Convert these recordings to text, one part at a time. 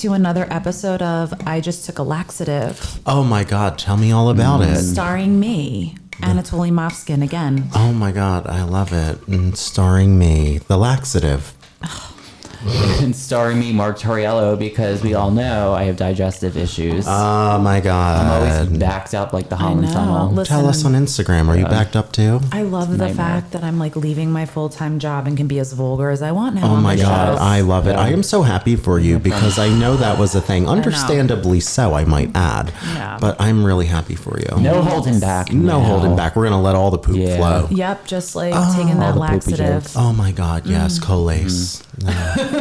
to another episode of I Just Took a Laxative. Oh my God, tell me all about it. Starring me, Anatoly Mofskin again. Oh my God, I love it. And starring me, the laxative. And starring me, Mark Torriello, because we all know I have digestive issues. Oh my God. I'm always backed up like the Holland Tunnel. Listen, Tell us on Instagram, are you backed up too? I love the Nightmare. fact that I'm like leaving my full-time job and can be as vulgar as I want now. Oh on my the God, show. I love it. Yeah. I am so happy for you because I know that was a thing. Understandably so, I might add. Yeah. But I'm really happy for you. No holding back. No now. holding back. We're going to let all the poop Yeah. flow. Yep, just like taking that all the poopy laxative. jokes. Oh my God, yes, Colace.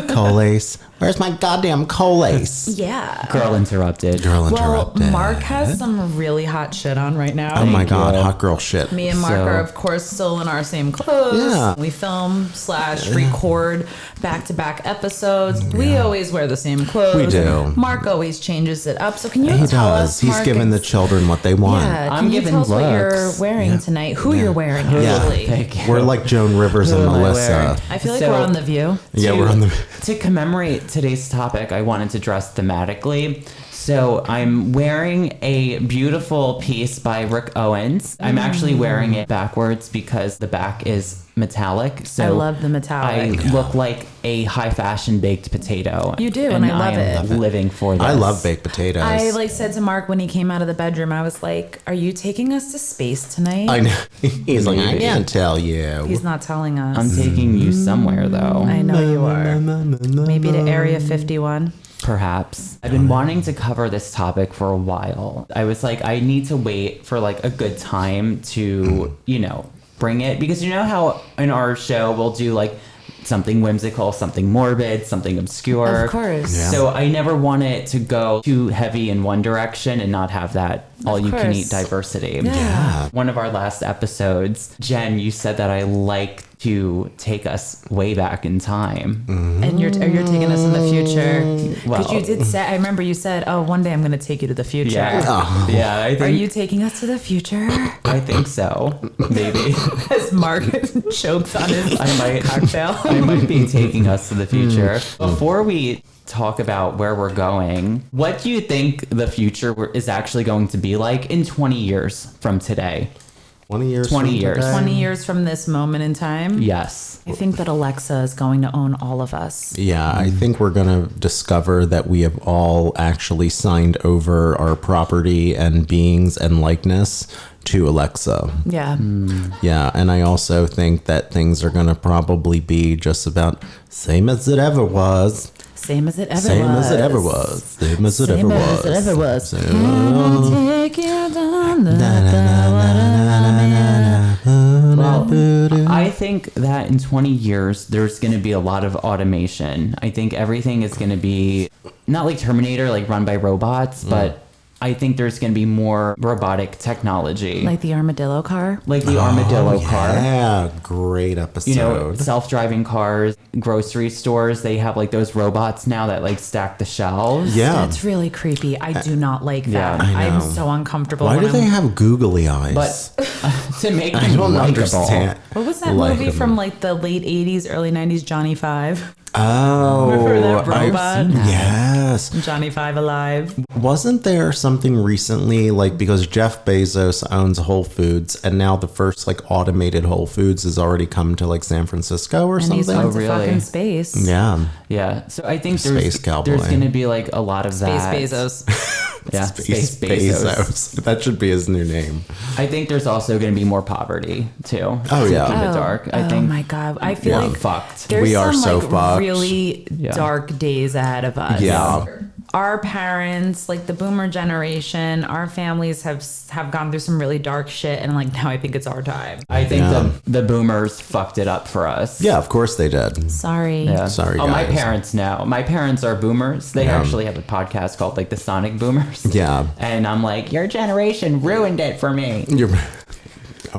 Colace. Where's my goddamn Colace? Yeah. Girl interrupted. Girl Well, interrupted. Mark has some really hot shit on right now. Oh my God, you. hot girl shit. Me and Mark So- are, of course, still in our same clothes. Yeah. We film / record back-to-back episodes. We always wear the same clothes. We do. Mark always changes it up. So can you He tell does. us, He's Mark, giving the children what they want. Yeah, I'm can you giving tell us what you're looks. wearing tonight? Who you're wearing, actually? Thank you. We're like Joan Rivers and Who am I Melissa. wearing? I feel like So- we're on The View. Yeah, we're on the. To commemorate today's topic, I wanted to dress thematically. So I'm wearing a beautiful piece by Rick Owens. I'm actually wearing it backwards because the back is metallic. So I love the metallic. I look like a high fashion baked potato. You do, and I love am it. living for this. I love baked potatoes. I like said to Mark when he came out of the bedroom, I was like, "Are you taking us to space tonight?" I know. He's like, I can't tell you. He's not telling us. I'm taking you somewhere though. I know you are. Maybe to Area 51. Perhaps. I've been wanting to cover this topic for a while. I was like, I need to wait for like a good time to, bring it. Because you know how in our show we'll do like something whimsical, something morbid, something obscure. Of course. Yeah. So I never want it to go too heavy in one direction and not have that all-you-can-eat course. diversity. Yeah. One of our last episodes, Jen, you said that I like to take us way back in time. And you're taking us in the future. Because Well- you did say, I remember you said, "Oh, one day I'm going to take you to the future." Yeah, I think, Are you taking us to the future? I think so. Maybe. As Mark chokes on his cocktail. I might be taking us to the future. Before we talk about where we're going, what do you think the future is actually going to be like in 20 years from today? 20 years. 20 from years. today? 20 years from this moment in time. Yes. I think that Alexa is going to own all of us. Yeah, I think we're going to discover that we have all actually signed over our property and beings and likeness to Alexa. Yeah. Yeah, and I also think that things are going to probably be just about same as it ever was. Same as it ever Same was. as it ever was. Same as it Same ever as was. it ever was. So- Take you down the Well, I think that in 20 years, there's going to be a lot of automation. I think everything is going to be not like Terminator, like run by robots, but I think there's going to be more robotic technology. like the armadillo car. Like the armadillo car. Yeah, great episode. Self-driving cars, grocery stores, they have like those robots now that like stack the shelves. Yeah. That's really creepy. I do not like Yeah, that. I I'm know. so uncomfortable. Why when do they I'm- have googly eyes? But to make I them don't likable. understand. What was that Like movie them. from like the late 80s, early 90s, Johnny Five? Oh, Remember that I've robot? seen that. Yes. Johnny Five Alive. Wasn't there something recently, like, because Jeff Bezos owns Whole Foods, and now the first, like, automated Whole Foods has already come to, like, San Francisco or And he's something? went to really? fucking space. Yeah. Yeah. So I think Space cowboy. there's going to be like a lot of Space that. Bezos. Yeah. Space Bezos. That should be his new name. I think there's also going to be more poverty too. Oh, To yeah. keep it Oh, dark. I oh think my God. I feel Yeah. like fucked. there's We are some so like fucked. really dark days ahead of us. Yeah. Our parents, like the boomer generation, our families have gone through some really dark shit, and like now I think it's our time. I think Yeah. the boomers fucked it up for us. Yeah, of course they did. Sorry. Yeah. Sorry, Oh, my guys. parents know. My parents are boomers. They actually have a podcast called like the Sonic Boomers. Yeah. And I'm like, your generation ruined it for me. You're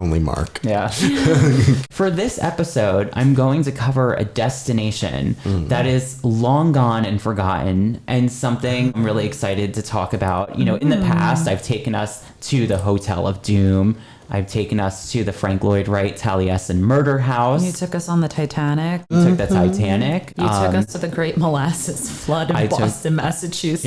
only Mark. Yeah. For this episode, I'm going to cover a destination that is long gone and forgotten, and something I'm really excited to talk about. You know, in the past, I've taken us to the Hotel of Doom. I've taken us to the Frank Lloyd Wright Taliesin murder house. You took us on the Titanic. You took the Titanic. You took us to the Great Molasses Flood in Boston, Massachusetts.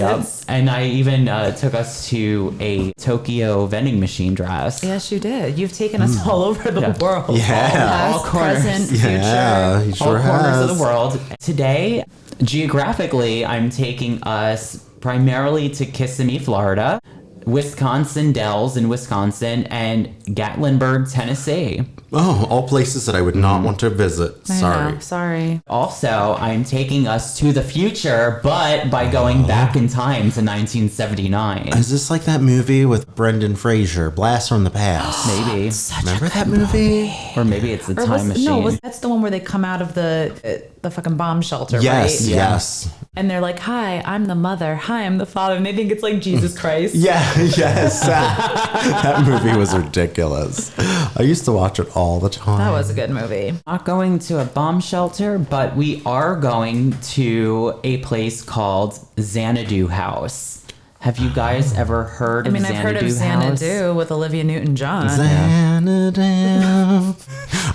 Yep. And I even took us to a Tokyo vending machine dress. Yes, you did. You've taken us all over the world. Yeah. All corners. Present, future. Yeah, he sure all corners has. of the world. Today, geographically, I'm taking us primarily to Kissimmee, Florida, Wisconsin Dells in Wisconsin, and Gatlinburg, Tennessee. Oh, all places that I would not want to visit. Sorry. Sorry. Also, I'm taking us to the future, but by going back in time to 1979. Is this like that movie with Brendan Fraser, Blast from the Past? Maybe. Remember that movie? Or maybe it's the time machine. No, that's the one where they come out of the fucking bomb shelter, Yes, right? yes. And they're like, hi, I'm the mother. Hi, I'm the father. And they think it's like Jesus Christ. Yeah, yes. That movie was ridiculous. I used to watch it all the time. That was a good movie. Not going to a bomb shelter, but we are going to a place called Xanadu House. Have you guys ever heard of Xanadu House? I've heard of Xanadu with Olivia Newton-John. Xanadu.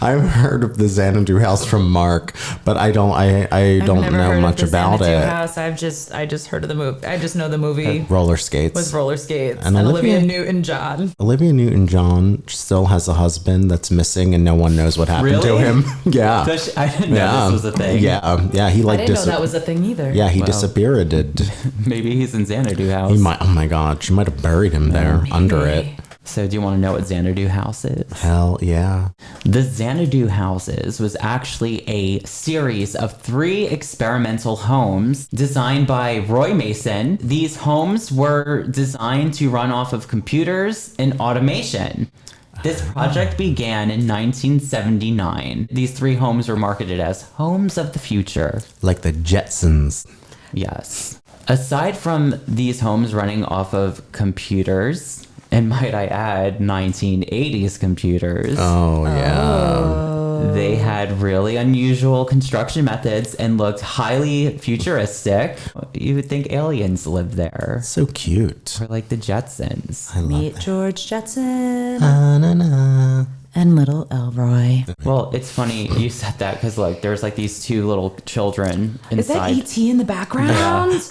I've heard of the Xanadu House from Mark, but I don't know much about Xanadu it. House. I just heard of the movie. I just know the movie Roller skates. with roller skates And and Olivia Olivia Newton-John. Olivia Newton-John still has a husband that's missing and no one knows what happened to Really? him. Yeah. I didn't know this was a thing. Yeah, he like I didn't know that was a thing either. Yeah, he disappeared. Maybe he's in Xanadu House. Oh my god, she might have buried him there under it. So do you want to know what Xanadu House is? Hell yeah. The Xanadu Houses was actually a series of 3 experimental homes designed by Roy Mason. These homes were designed to run off of computers and automation. This project began in 1979. These 3 homes were marketed as homes of the future. Like the Jetsons. Yes. Aside from these homes running off of computers, and might I add, 1980s computers. Oh, yeah. They had really unusual construction methods and looked highly futuristic. You would think aliens lived there. So cute. Or like the Jetsons. I love Meet that. George Jetson Na-na-na. and little Elroy. Well, it's funny you said that because look, there's like these 2 little children Is that inside. E.T. in the background?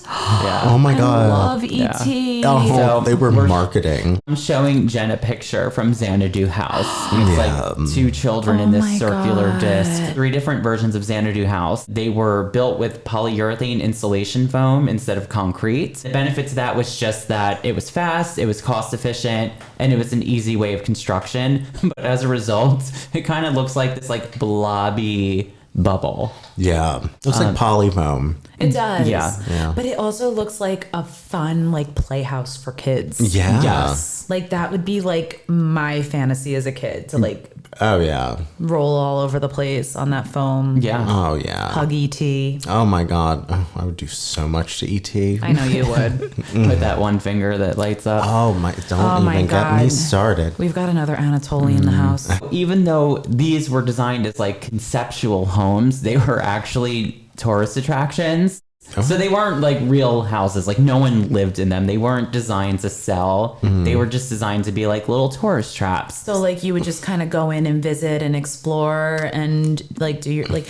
Yeah. Oh my I god. love E.T. Oh, So they were we're- marketing. I'm showing Jen a picture from Xanadu House. It's Yeah. like 2 children Oh in this my circular God. disc. 3 different versions of Xanadu House. They were built with polyurethane insulation foam instead of concrete. The benefit to that was just that it was fast, it was cost efficient, and it was an easy way of construction. But as a result, it kind of looks like this like blobby bubble. Yeah. Looks like polyfoam. It does. Yeah. But it also looks like a fun like playhouse for kids. Yeah. Yes. Like that would be like my fantasy as a kid to like Oh, yeah. roll all over the place on that foam. Yeah. Oh, yeah. Hug E.T. Oh, my god. Oh, I would do so much to E.T. I know you would. With that one finger that lights up. Oh, my. Don't Oh, my even get me God. started. We've got another Anatoly in the house. Even though these were designed as like conceptual homes, they were actually tourist attractions. So they weren't like real houses. Like no one lived in them. They weren't designed to sell. They were just designed to be like little tourist traps. So like you would just kind of go in and visit and explore and like do your like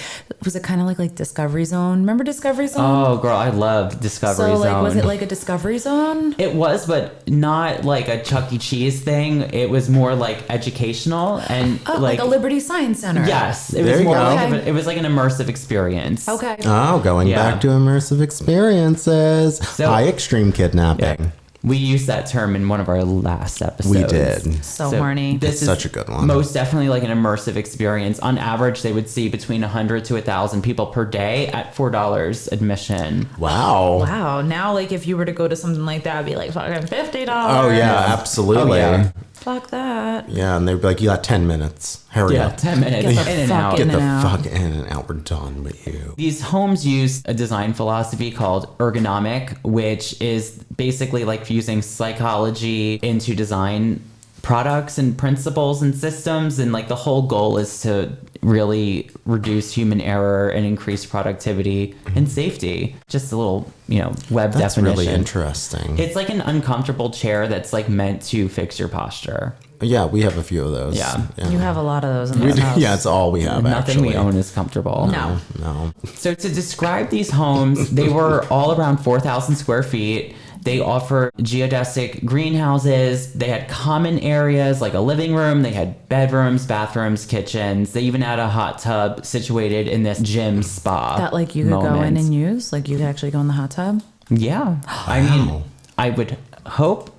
was it kind of like Discovery Zone? Remember Discovery Zone? Oh, girl, I loved Discovery so Zone. like was it like a Discovery Zone? It was, but not like a Chuck E. Cheese thing. It was more like educational and Oh, like a Liberty Science Center. yes, it There was you more go. like Okay. it was like an immersive experience. Okay. Oh, going Yeah. back to immersive experiences. High extreme kidnapping. We used that term in one of our last episodes. We did. So horny. This It's is such a good one. Most definitely like an immersive experience. On average, they would see between 100 to 1,000 people per day at $4 admission. Wow. Wow. Now like if you were to go to something like that, it'd be like fucking $50. Oh, yeah, absolutely. Oh, yeah. Fuck that. Yeah, and they'd be like, you got 10 minutes. Hurry Yeah, up. 10 minutes Get the in and fuck out. in. Get the and out. fuck in and out. We're done with you. These homes use a design philosophy called ergonomic, which is basically like fusing psychology into design products and principles and systems. And like the whole goal is to really reduce human error and increase productivity and safety. Just a little, web That's definition. really interesting. It's like an uncomfortable chair that's like meant to fix your posture. Yeah, we have a few of those. Yeah. You have a lot of those in We this do- house. yeah, it's all we have. Nothing actually. we own is comfortable. No. No. So to describe these homes, they were all around 4,000 square feet. They offer geodesic greenhouses. They had common areas like a living room. They had bedrooms, bathrooms, kitchens. They even had a hot tub situated in this gym spa. That like you could go in and use? Like you could actually go in the hot tub? Yeah. I mean, I would hope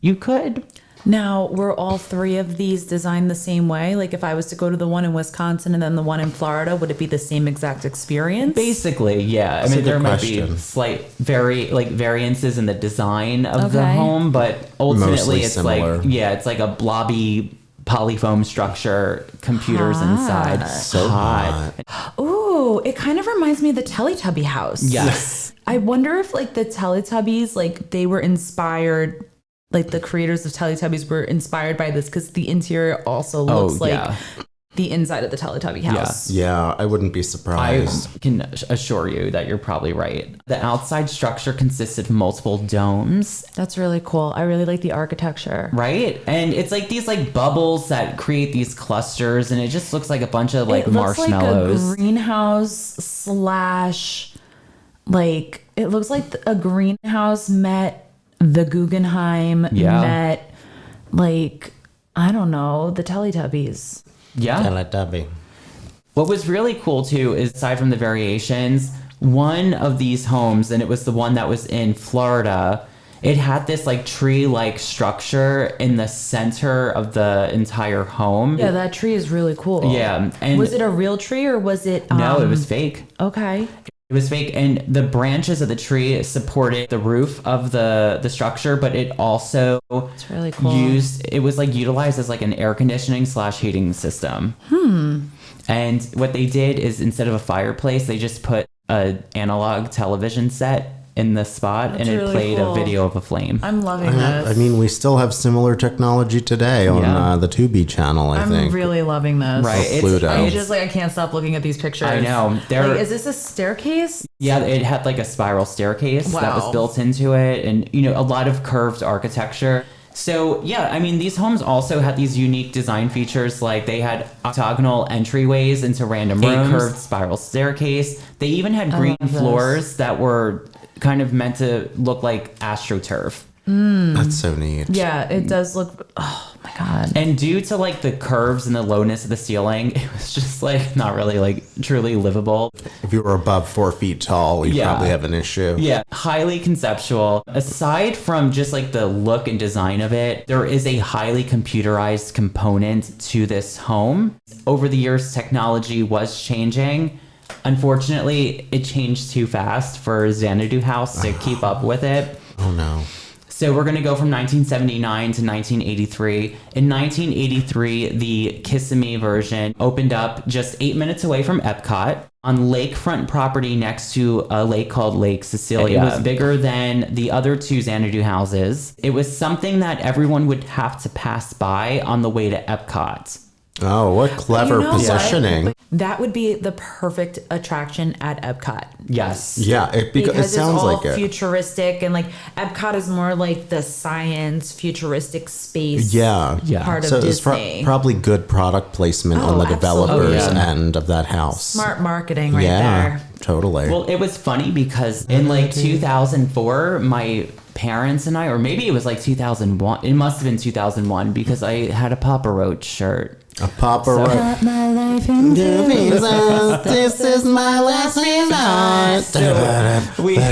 you could. Now, were all three of these designed the same way? Like if I was to go to the one in Wisconsin and then the one in Florida, would it be the same exact experience? Basically, yeah. I That's a mean, there good might be question. slight variances in the design of the Okay. home, but ultimately Mostly it's similar. like, yeah, it's like a blobby polyfoam structure, computers inside. So hot. Ooh, it kind of reminds me of the Teletubby house. Yes. I wonder if like the Teletubbies, like they were inspired, like the creators of Teletubbies were inspired by this because the interior also looks like yeah. the inside of the Teletubby house. Yeah, I wouldn't be I surprised. can assure you that you're probably right. The outside structure consisted of multiple domes, That's really cool. I really like the architecture. right? And it's like these like bubbles that create these clusters, and it just looks like a bunch of like It looks marshmallows. like a greenhouse slash, like it looks like a greenhouse met the Guggenheim Yeah. met like I don't know the Teletubbies. Yeah. Teletubby. What was really cool too is aside from the variations, one of these homes, and it was the one that was in Florida, it had this like tree-like structure in the center of the entire home. Yeah, that tree is really cool. Yeah, and was it a real tree or was it? no, it was fake. Okay. It was fake, and the branches of the tree supported the roof of the structure, but it also It's really cool. it was like utilized as like an air conditioning / heating system. And what they did is instead of a fireplace, they just put a analog television set in the spot, That's and it really played cool. a video of a flame. I'm loving this. I mean, we still have similar technology today on Yeah. the Tubi channel, I I'm think. really loving this. Right, Or Pluto. I just like I can't stop looking at these pictures. I know. They're Like, is this a staircase? yeah, it had like a spiral staircase that was Wow. built into it, and a lot of curved architecture. So yeah, I mean, these homes also had these unique design features, like they had octagonal entryways into random rooms, a curved spiral staircase. They even had green love this. floors that were kind of meant to look like astroturf. That's so neat. Yeah, it does look. Oh my god. And due to like the curves and the lowness of the ceiling, it was just like not really like truly livable. If you were above 4 feet tall, you Yeah. probably have an issue. Yeah, highly conceptual. Aside from just like the look and design of it, there is a highly computerized component to this home. Over the years, technology was changing. Unfortunately, it changed too fast for Xanadu House to keep up with it. Oh, no. So we're going to go from 1979 to 1983. In 1983, the Kissimmee version opened up just 8 minutes away from Epcot on lakefront property next to a lake called Lake Cecilia. It was bigger than the other two Xanadu houses. It was something that everyone would have to pass by on the way to Epcot. Oh, what clever You know what? positioning. But that would be the perfect attraction at Epcot. Yes. Yeah, it Because sounds it's all like it. futuristic and like Epcot is more like the science futuristic space Yeah. Yeah. part So of it's Disney. probably good product placement Oh, on the developers absolutely. Yeah. end of that house. Smart marketing right yeah, there. totally. Well, it was funny because in like 2004, my parents and I, or maybe it was like 2001, it must have been 2001 because I had a Papa Roach shirt. a Papa Roach. Put my life into This is my last resort. We, I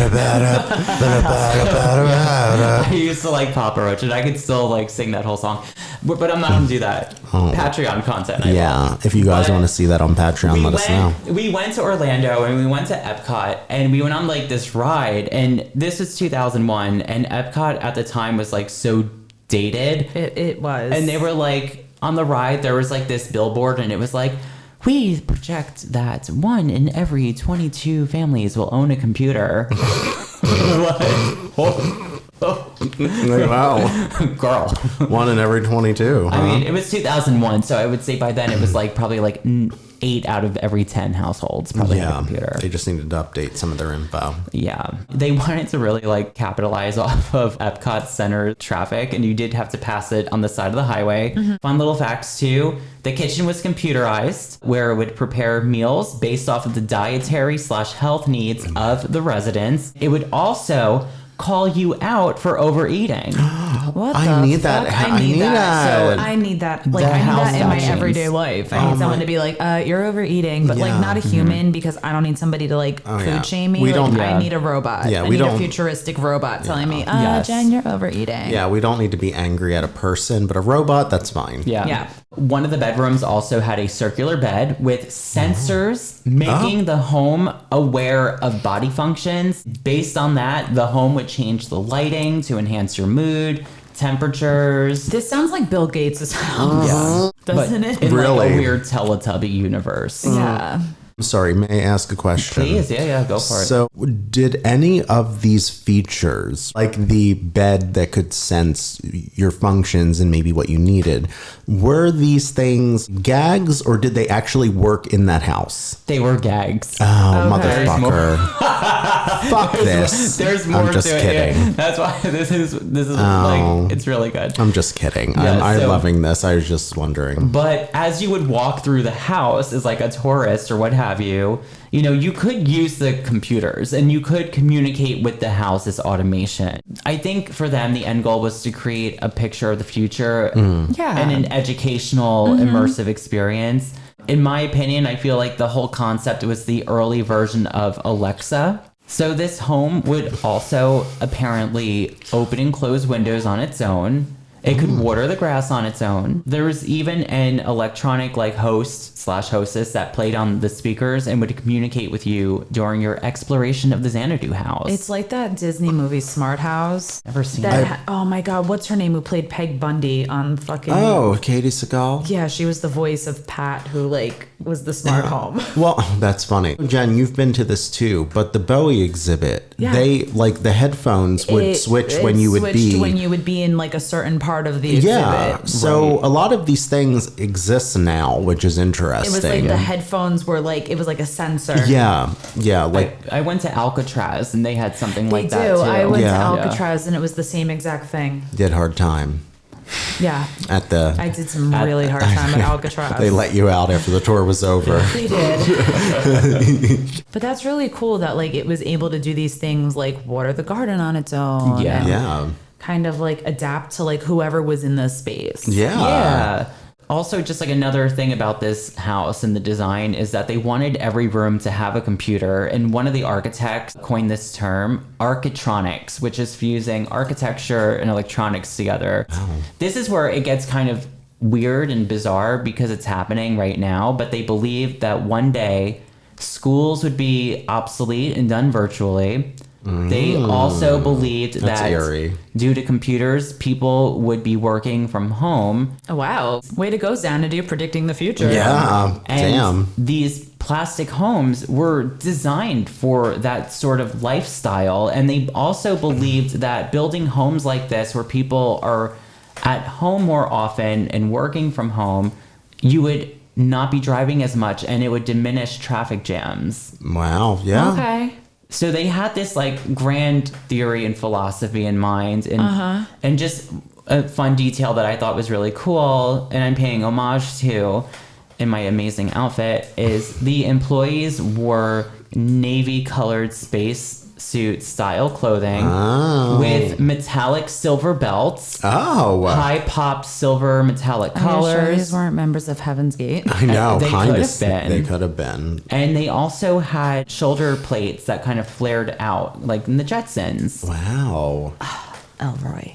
used to like Papa Roach, and I could still like sing that whole song, but I'm not gonna do that. Patreon content. I will. Yeah, if you guys But want to see that on Patreon, let us know. We went to Orlando and we went to Epcot and we went on like this ride, and this was 2001, and Epcot at the time was like so dated. It was. And they were like, on the ride, there was like this billboard, and it was like, we project that 1 in every 22 families will own a computer. Like, Wow. Girl. 1 in every 22. I mean, it was 2001, so I would say by then it was like probably like 8 out of every 10 households probably had a computer. They just needed to update some of their info. Yeah. They wanted to really like capitalize off of Epcot Center traffic, and you did have to pass it on the side of the highway. Fun little facts too. The kitchen was computerized, where it would prepare meals based off of the dietary/health needs of the residents. It would also call you out for overeating. What I the need fuck? that. I need that. So I I need that. Like, The I need house that in my statins. everyday life. I need someone to be like, you're overeating, but like Yeah. not a human, because I don't need somebody to like Oh, food yeah. shame me. We Like, don't- I need a robot. Yeah, I we need a don't- futuristic robot telling me, Yes. Jen, you're overeating. Yeah, we don't need to be angry at a person, but a robot, that's fine. Yeah. Yeah. One of the bedrooms also had a circular bed with sensors making the home aware of body functions. Based on that, the home would change the lighting to enhance your mood, temperatures. This sounds like Bill Gates' house. Yeah. Doesn't But it? in like Really? a weird Teletubby universe. Yeah. I'm sorry, may I ask a question? Please, yeah, go for it. So, did any of these features, like the bed that could sense your functions and maybe what you needed, were these things gags or did they actually work in that house? They were gags. Oh, Okay. There's motherfucker. Fuck this. There's more I'm just to kidding. it. Yeah. That's why this is Oh. like, it's really good. I'm just kidding. Yeah, I'm so- loving this. I was just wondering. But as you would walk through the house as like a tourist or what have you, you know, you could use the computers and you could communicate with the house's automation. I think for them, the end goal was to create a picture of the future Yeah. and an educational, immersive experience. In my opinion, I feel like the whole concept was the early version of Alexa. So this home would also apparently open and close windows on its own. It could water the grass on its own. There was even an electronic like host/hostess that played on the speakers and would communicate with you during your exploration of the Xanadu House. It's like that Disney movie Smart House. Never seen That it. oh my god, what's her name who played Peg Bundy on fucking Oh, Katie Seagal? Yeah, she was the voice of Pat who like was the smart home. Well, that's funny. Jen, you've been to this too, but the Bowie exhibit, Yeah. they like the headphones would switch when you would be. when you would be in like a certain part of the exhibit. Yeah. So a lot of these things exist now, which is interesting. It was like the headphones were like it was like a sensor. Yeah. Yeah. Like, I went to Alcatraz and they had something They like do. that too. I went to Yeah. Alcatraz and it was the same exact thing. did hard time Yeah. at the. I did some really hard time at Alcatraz. They let you out after the tour was over. They did. But that's really cool that like it was able to do these things like water the garden on its own. Yeah. and Yeah. kind of like adapt to like whoever was in the space. Yeah. Yeah. Also, just like another thing about this house and the design is that they wanted every room to have a computer. And one of the architects coined this term, architronics, which is fusing architecture and electronics together. This is where it gets kind of weird and bizarre because it's happening right now. But they believed that one day schools would be obsolete and done virtually. They also believed That's that eerie. due to computers, people would be working from home. Oh, wow. Way to go, Xanadu, predicting the future. Yeah. And Damn. these plastic homes were designed for that sort of lifestyle. And they also believed that building homes like this, where people are at home more often and working from home, you would not be driving as much and it would diminish traffic jams. Wow. Yeah. Okay. So they had this like grand theory and philosophy in mind, and just a fun detail that I thought was really cool, and I'm paying homage to in my amazing outfit, is the employees wore navy colored space suit style clothing with metallic silver belts, Oh. high pop silver metallic Are you sure collars. these weren't members of Heaven's Gate? I know. They Kind could of. have been. They could have been. And they also had shoulder plates that kind of flared out, like in the Jetsons. Wow. Elroy.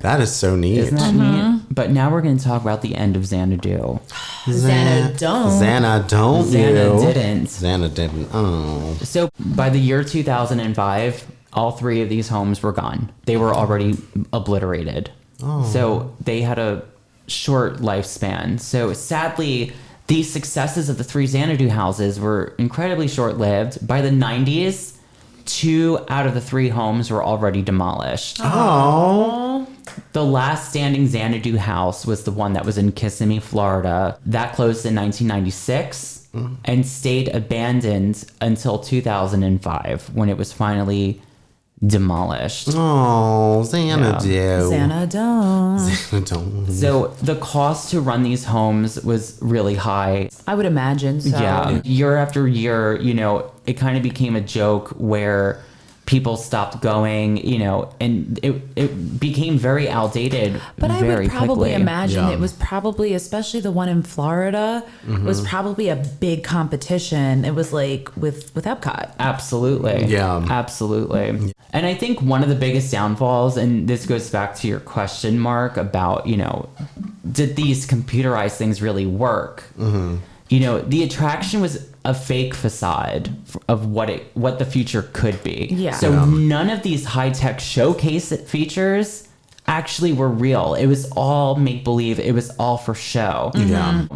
That is so neat. Isn't that neat? But now we're going to talk about the end of Xanadu. Xana don't. Xana, don't Xana you? didn't. Xana didn't. Oh. So by the year 2005, all three of these homes were gone. They were already obliterated. So they had a short lifespan. So sadly, these successes of the three Xanadu houses were incredibly short-lived. By the 90s, 2 out of the 3 homes were already demolished. Oh. The last standing Xanadu house was the one that was in Kissimmee, Florida. That closed in 1996 and stayed abandoned until 2005 when it was finally demolished. Oh, Xanadu. Xanadu. So the cost to run these homes was really high. I would imagine so. Yeah. Year after year, you know, it kind of became a joke where people stopped going, you know, and it became very outdated. But I very would probably quickly. imagine Yeah. it was probably, especially the one in Florida, was probably a big competition. It was like with Epcot. Absolutely. Yeah. Absolutely. And I think one of the biggest downfalls, and this goes back to your question, Mark, about, you know, did these computerized things really work? You know, the attraction was a fake facade of what the future could be. Yeah. So none of these high-tech showcase features actually were real. It was all make-believe. It was all for show. Yeah.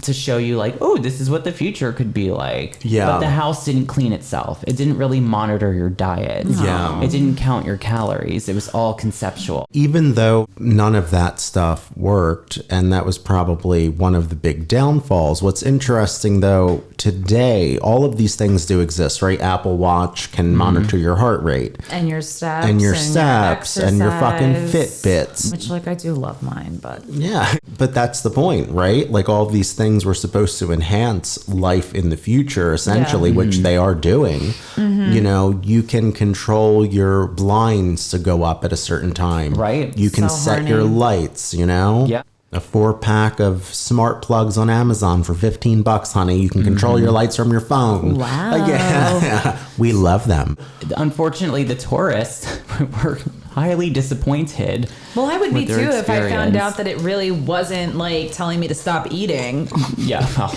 To show you like, oh, this is what the future could be like. Yeah. But the house didn't clean itself. It didn't really monitor your diet. Yeah. It didn't count your calories. It was all conceptual. Even though none of that stuff worked, and that was probably one of the big downfalls. What's interesting though, today, all of these things do exist, right? Apple Watch can monitor your heart rate. And your steps. And your steps and your fucking exercise, Fitbits. Which, like, I do love mine, but... Yeah, but that's the point, right? Like all of these things were supposed to enhance life in the future, essentially, which they are doing. You know, you can control your blinds to go up at a certain time. Right. You can So set your horny. lights, you know? Yeah. A 4-pack of smart plugs on Amazon for $15, honey. You can control your lights from your phone. Wow. Yeah. We love them. Unfortunately, the tourists were highly disappointed. Well, I would be with too their if I found experience. out that it really wasn't, like, telling me to stop eating. Yeah. Well,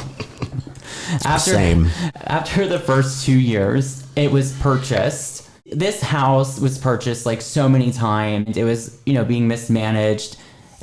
Same. After the first 2 years, it was purchased. This house was purchased like so many times. It was, you know, being mismanaged.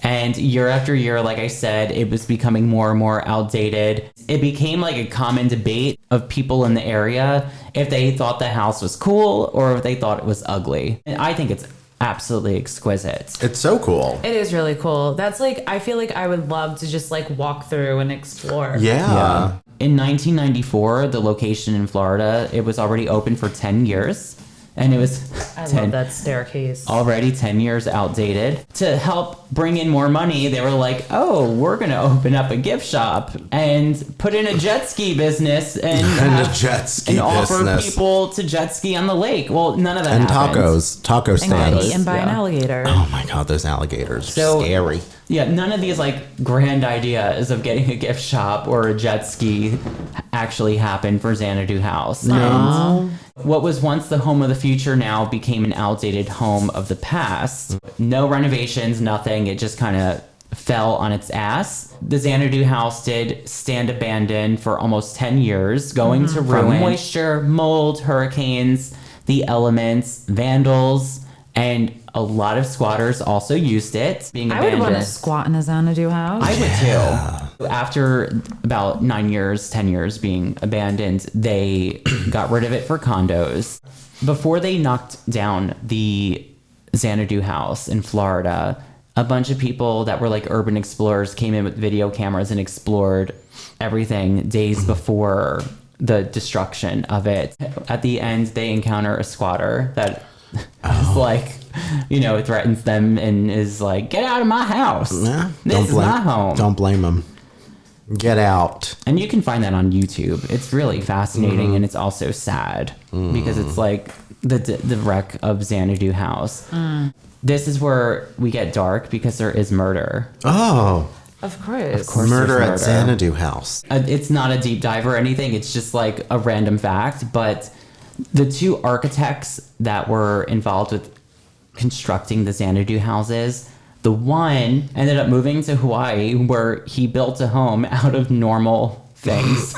And year after year, like I said, it was becoming more and more outdated. It became like a common debate of people in the area if they thought the house was cool or if they thought it was ugly. And I think it's absolutely exquisite. It's so cool. It is really cool. That's like, I feel like I would love to just like walk through and explore. Yeah. In 1994, the location in Florida, it was already open for 10 years. And it was I love that staircase. already 10 years outdated. To help bring in more money, they were like, oh, we're going to open up a gift shop and put in a jet ski business and, And a jet ski and offer business. people to jet ski on the lake. Well, none of that And happened. taco And get stands. eaten by an Yeah. alligator. Oh my god, those alligators So- are scary. Yeah, none of these like grand ideas of getting a gift shop or a jet ski actually happened for Xanadu House. And what was once the home of the future now became an outdated home of the past. No renovations, nothing. It just kind of fell on its ass. The Xanadu House did stand abandoned for almost 10 years, going to ruin. From moisture, mold, hurricanes, the elements, vandals, and a lot of squatters also used it. Being I would abandoned. want to squat in a Xanadu house. I would too. After about 9 years, 10 years being abandoned, they got rid of it for condos. Before they knocked down the Xanadu House in Florida, a bunch of people that were like urban explorers came in with video cameras and explored everything days before the destruction of it. At the end, they encounter a squatter that is like, you know, threatens them and is like, get out of my house. Yeah, This is my home. Don't blame them. Get out. And you can find that on YouTube. It's really fascinating and it's also sad because it's like the wreck of Xanadu House. This is where we get dark because there is murder. Oh, Of course. Of course. murder there's at Xanadu House. It's not a deep dive or anything. It's just like a random fact. But the 2 architects that were involved with constructing the Xanadu houses, the one ended up moving to Hawaii where he built a home out of normal things.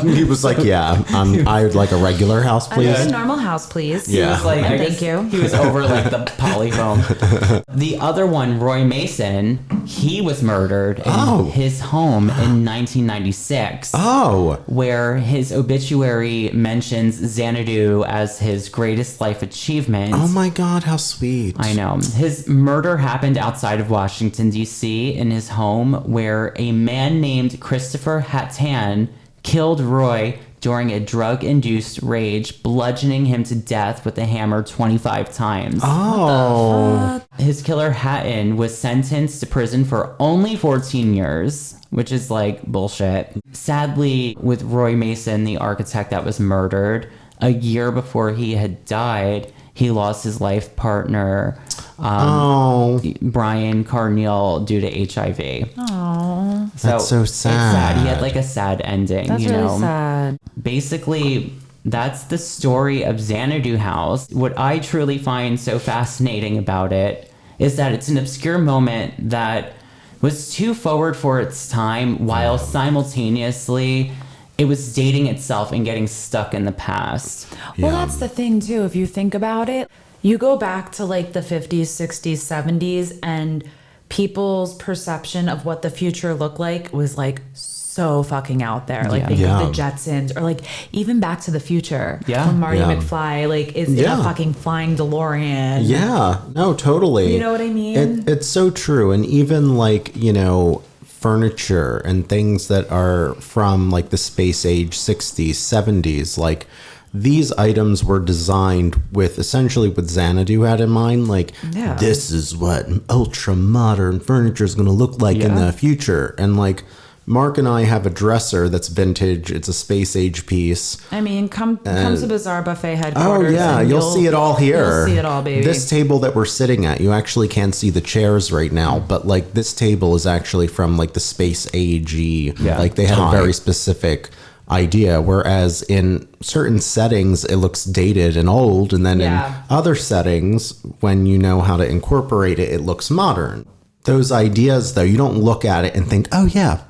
He was like, yeah, I would like a regular house, I need please. a normal house, please. Yeah. He was like, And I thank guess you. He was over like the polyfoam. The other one, Roy Mason, he was murdered in his home in 1996. Oh. Where his obituary mentions Xanadu as his greatest life achievement. Oh my God, how sweet. I know. His murder happened outside of Washington, D.C. in his home, where a man named Christopher Hattan killed Roy during a drug-induced rage, bludgeoning him to death with a hammer 25 times. Oh. His killer, Hatton, was sentenced to prison for only 14 years, which is like bullshit. Sadly, with Roy Mason, the architect that was murdered, a year before he had died, he lost his life partner, Brian Carneal, due to HIV. Oh, that's so sad. It's sad. He had like a sad ending. that's you really know? sad. Basically, that's the story of Xanadu House. What I truly find so fascinating about it is that it's an obscure moment that was too forward for its time, while simultaneously it was dating itself and getting stuck in the past. Well, that's the thing too. If you think about it, you go back to like the 50s, 60s, 70s, and people's perception of what the future looked like was like so fucking out there. Like think of the Jetsons, or like even Back to the Future. Yeah. When Marty McFly like is in a fucking flying DeLorean. Yeah, no, totally. You know what I mean? It's so true. And even like, you know, furniture and things that are from like the space age 60s, 70s, like these items were designed with essentially what Xanadu had in mind. Like, this is what ultra modern furniture is going to look like in the future. And like, Mark and I have a dresser that's vintage. It's a space age piece. I mean, come to Bizarre Buffet headquarters. Oh yeah, you'll see it all here. You'll see it all, baby. This table that we're sitting at, you actually can't see the chairs right now, but like this table is actually from like the space age-y. Like they had a very specific idea, whereas in certain settings it looks dated and old, and then in other settings, when you know how to incorporate it, it looks modern. Those ideas though, you don't look at it and think, oh yeah,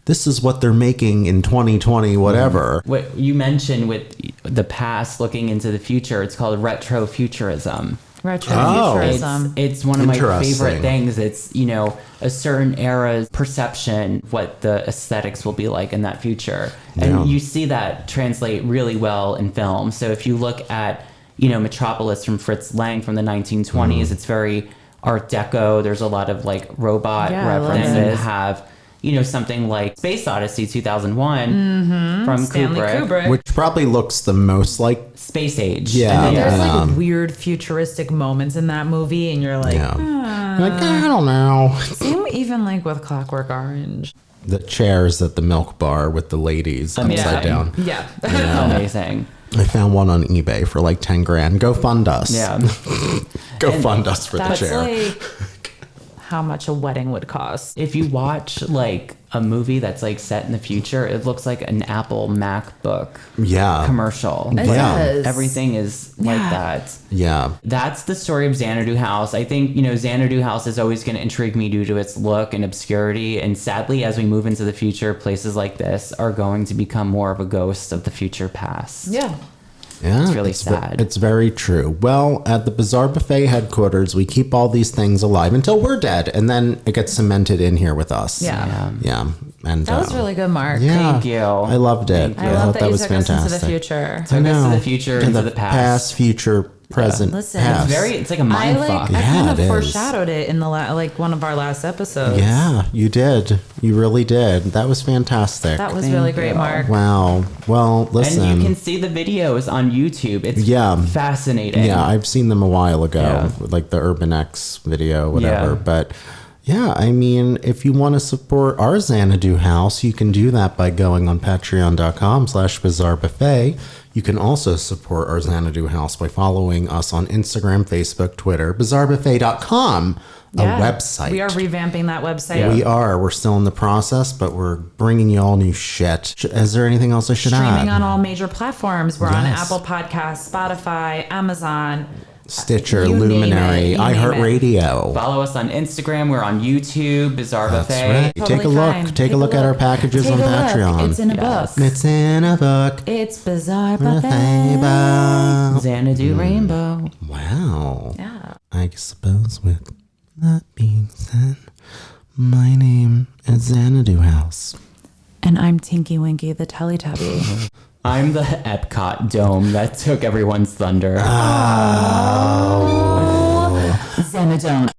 this is what they're making in 2020, whatever. What you mentioned with the past looking into the future, it's called retrofuturism. Retrofuturism. It's one of my favorite things. It's, you know, a certain era's perception, what the aesthetics will be like in that future. And you see that translate really well in film. So if you look at, you know, Metropolis from Fritz Lang from the 1920s, it's very Art Deco. There's a lot of like robot references. Then you have, you know, something like Space Odyssey 2001 from Stanley Kubrick. Which probably looks the most like space age. Yeah. And there's like weird futuristic moments in that movie, and you're like, like, I don't know. Same even like with Clockwork Orange. The chairs at the milk bar with the ladies upside down. Yeah. Amazing. I found one on eBay for like 10 grand. Go fund us. Yeah. Go fund us for the That's chair. like how much a wedding would cost. If you watch like a movie that's like set in the future, it looks like an Apple MacBook commercial. It does. Everything is like that. Yeah. That's the story of Xanadu House. I think, you know, Xanadu House is always going to intrigue me due to its look and obscurity. And sadly, as we move into the future, places like this are going to become more of a ghost of the future past. Yeah. Yeah, it's really sad. It's very true. Well, at the Bizarre Buffet headquarters, we keep all these things alive until we're dead, and then it gets cemented in here with us. Yeah. And that was really good, Mark. Yeah, Thank you. I loved it. I love that you was took fantastic. us into the future. Took us to the future, into the past. Past, future, present, Listen, past. It's like a mind fuck. I kind of it is. foreshadowed it in the like one of our last episodes. Yeah, you did. You really did. That was fantastic. That was really great, Mark. Wow. Well, listen. And you can see the videos on YouTube. It's fascinating. Yeah, I've seen them a while ago, like the Urban X video, whatever. Yeah. But yeah, I mean, if you want to support our Xanadu House, you can do that by going on patreon.com/bizarrebuffet. You can also support our Xanadu House by following us on Instagram, Facebook, Twitter, bizarrebuffet.com, a website. We are revamping that website. We are. We're still in the process, but we're bringing you all new shit. Is there anything else I should add? Streaming on all major platforms. We're on Yes. Apple Podcasts, Spotify, Amazon, Stitcher, You name Luminary, it, you name iHeartRadio. Follow us on Instagram. We're on YouTube, Bizarre That's Buffet. right. Totally Take a look. fine. Take a look at our packages Take on a look. Patreon. It's in a Yes. book. It's in a book. It's Bizarre Buffet. Rainbow. Xanadu Rainbow. Wow. Yeah. I suppose with that being said, my name is Xanadu House. And I'm Tinky Winky the Teletubby. I'm the Epcot dome that took everyone's thunder. Xanadone.